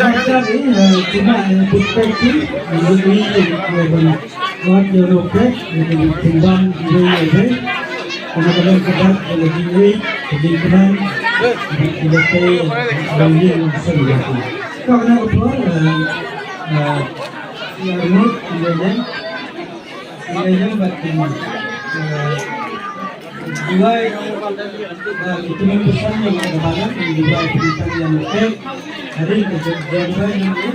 cuma perspektif ini buat Eropa dengan kembang Eropa kadang-kadang sebab lebih kebingungan lebih banyak sesuatu. Karena apa? Yang batin dua itu pesan yang ada banyak dua pesan yang ada hari kejadian ini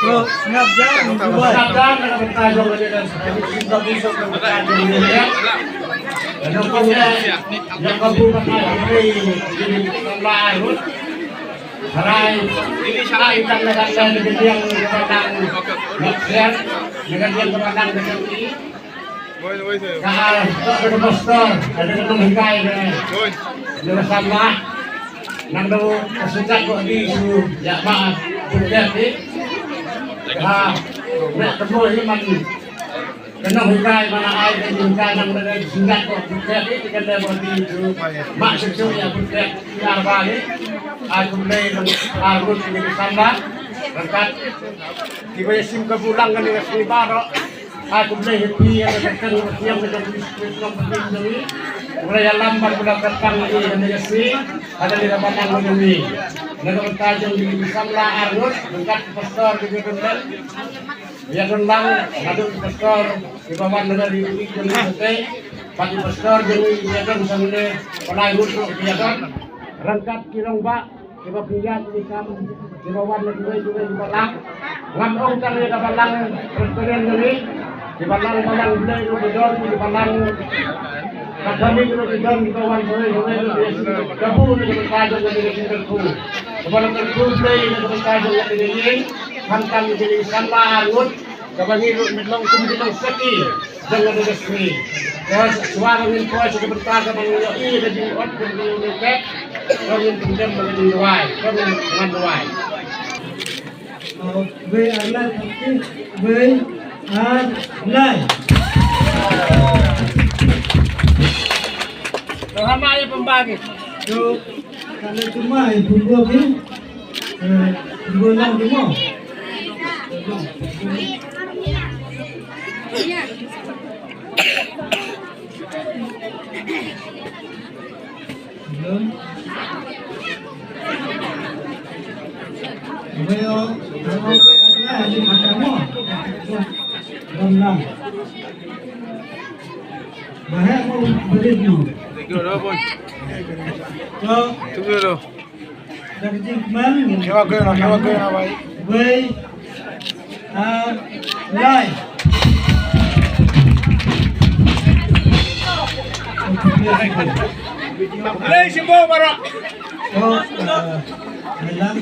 Bro, snap jam, snap jam, bertajam dengan bisa bertajam ya. Yang kabupaten ini lain, harai ini salah ikan dengan yang padang, maksiat dengan yang padang dengan ini. Kahal, ada pastor, ada pemengkai dengan sama, nando kesukaan kok di ya maaf, sudah ni. Nak temu ini mandi. Kena hukai mana air dan hukai nang dengan singkat kok bukan ini kita bagi itu mak susu yang bukan biar balik. Aku mulai aku ini sama berkat tiba sim ke pulang kan dengan si Barok. Aku mulai happy yang berkat yang menjadi Islam penting ini. Mulai lambat mendapatkan ini dengan si ada di dalam ini. Negara tajam di Samla Arut berkat pastor di Gunung. Ya tentang ngadu pastor di bawah negara di Gunung pagi pastor jadi dia kan sambil pelai rusuk dia kan rangkat kirong ba di bawah pijat di kamu di bawah negara juga di balang ngamong kan di balang restoran ini di balang beli di dor di balang kami di dor di bawah di kabur di tajam di Gunung Kepada terkumpul dengan kajian yang ini, hantam di Samla Arut, kebanyakan memang kumpulan seki dengan resmi. Terus suara minta juga berkata bahwa ini jadi orang yang menyukai, orang yang pinjam menjadi duai, orang yang dengan duai. Be Allah tapi be Allah. Rahmat ayah pembagi. Kalau cuma ibu gua ni, ibu lang di mo. Belum. Bayo, ada di makan mo. Belum. Bahaya mau beli ni. Tunggu dulu, boy. Tunggu dulu. Kewa ke na, boy. Wei, lai. Play si Bo Barok. Melang